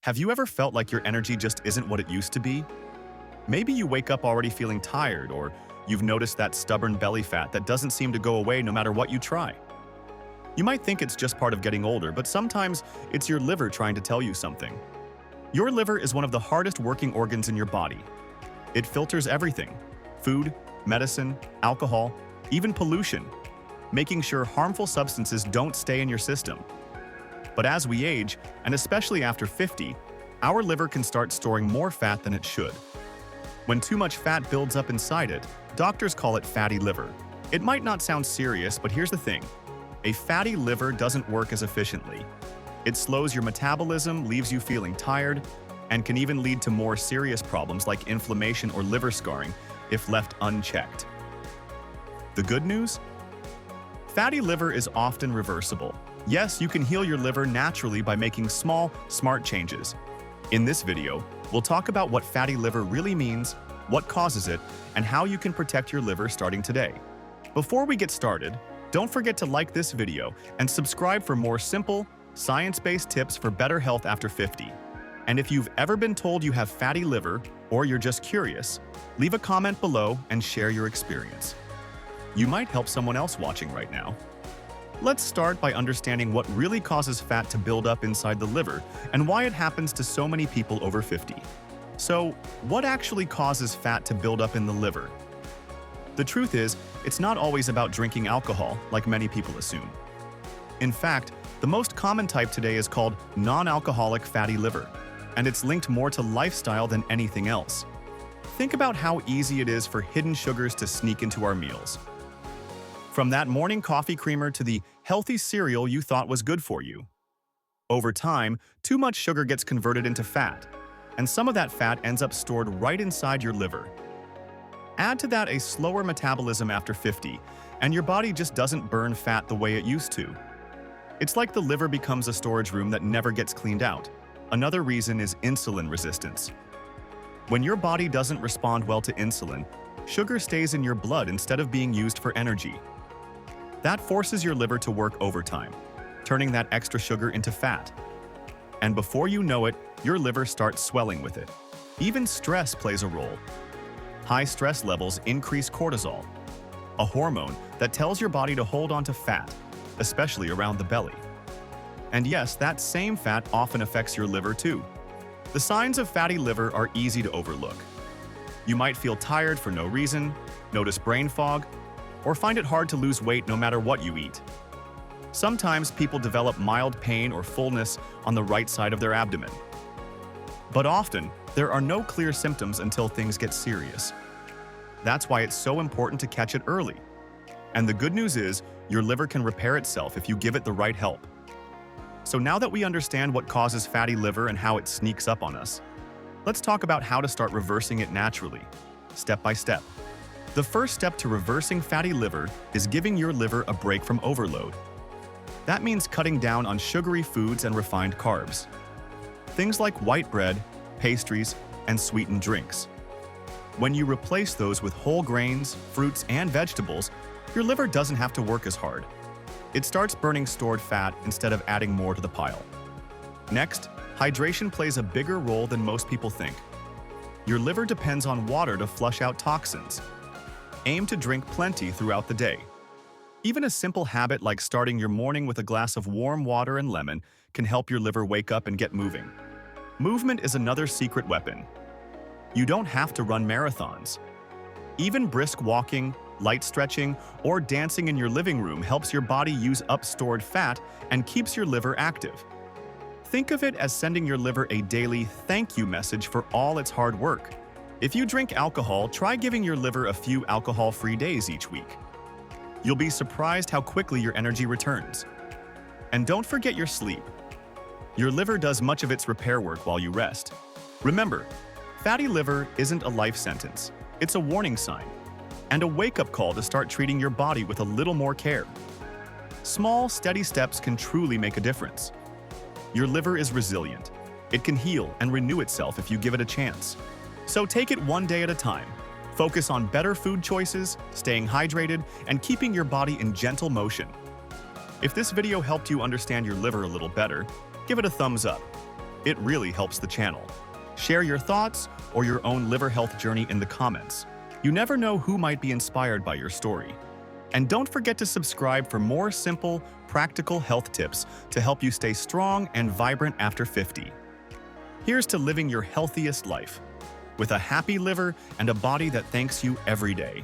Have you ever felt like your energy just isn't what it used to be? Maybe you wake up already feeling tired, or you've noticed that stubborn belly fat that doesn't seem to go away no matter what you try. You might think it's just part of getting older, but sometimes it's your liver trying to tell you something. Your liver is one of the hardest working organs in your body. It filters everything: food, medicine, alcohol, even pollution, making sure harmful substances don't stay in your system. But as we age, and especially after 50, our liver can start storing more fat than it should. When too much fat builds up inside it, doctors call it fatty liver. It might not sound serious, but here's the thing. A fatty liver doesn't work as efficiently. It slows your metabolism, leaves you feeling tired, and can even lead to more serious problems like inflammation or liver scarring if left unchecked. The good news? Fatty liver is often reversible. Yes, you can heal your liver naturally by making small, smart changes. In this video, we'll talk about what fatty liver really means, what causes it, and how you can protect your liver starting today. Before we get started, don't forget to like this video and subscribe for more simple, science-based tips for better health after 50. And if you've ever been told you have fatty liver, or you're just curious, leave a comment below and share your experience. You might help someone else watching right now. Let's start by understanding what really causes fat to build up inside the liver and why it happens to so many people over 50. So, what actually causes fat to build up in the liver? The truth is, it's not always about drinking alcohol, like many people assume. In fact, the most common type today is called non-alcoholic fatty liver, and it's linked more to lifestyle than anything else. Think about how easy it is for hidden sugars to sneak into our meals. From that morning coffee creamer to the healthy cereal you thought was good for you. Over time, too much sugar gets converted into fat, and some of that fat ends up stored right inside your liver. Add to that a slower metabolism after 50, and your body just doesn't burn fat the way it used to. It's like the liver becomes a storage room that never gets cleaned out. Another reason is insulin resistance. When your body doesn't respond well to insulin, sugar stays in your blood instead of being used for energy. That forces your liver to work overtime, turning that extra sugar into fat. And before you know it, your liver starts swelling with it. Even stress plays a role. High stress levels increase cortisol, a hormone that tells your body to hold on to fat, especially around the belly. And yes, that same fat often affects your liver too. The signs of fatty liver are easy to overlook. You might feel tired for no reason, notice brain fog, or find it hard to lose weight no matter what you eat. Sometimes people develop mild pain or fullness on the right side of their abdomen. But often, there are no clear symptoms until things get serious. That's why it's so important to catch it early. And the good news is, your liver can repair itself if you give it the right help. So now that we understand what causes fatty liver and how it sneaks up on us, let's talk about how to start reversing it naturally, step by step. The first step to reversing fatty liver is giving your liver a break from overload. That means cutting down on sugary foods and refined carbs. Things like white bread, pastries, and sweetened drinks. When you replace those with whole grains, fruits, and vegetables, your liver doesn't have to work as hard. It starts burning stored fat instead of adding more to the pile. Next, hydration plays a bigger role than most people think. Your liver depends on water to flush out toxins. Aim to drink plenty throughout the day. Even a simple habit like starting your morning with a glass of warm water and lemon can help your liver wake up and get moving. Movement is another secret weapon. You don't have to run marathons. Even brisk walking, light stretching, or dancing in your living room helps your body use up stored fat and keeps your liver active. Think of it as sending your liver a daily thank you message for all its hard work. If you drink alcohol, try giving your liver a few alcohol-free days each week. You'll be surprised how quickly your energy returns. And don't forget your sleep. Your liver does much of its repair work while you rest. Remember, fatty liver isn't a life sentence. It's a warning sign and a wake-up call to start treating your body with a little more care. Small, steady steps can truly make a difference. Your liver is resilient. It can heal and renew itself if you give it a chance. So take it one day at a time. Focus on better food choices, staying hydrated, and keeping your body in gentle motion. If this video helped you understand your liver a little better, give it a thumbs up. It really helps the channel. Share your thoughts or your own liver health journey in the comments. You never know who might be inspired by your story. And don't forget to subscribe for more simple, practical health tips to help you stay strong and vibrant after 50. Here's to living your healthiest life, with a happy liver and a body that thanks you every day.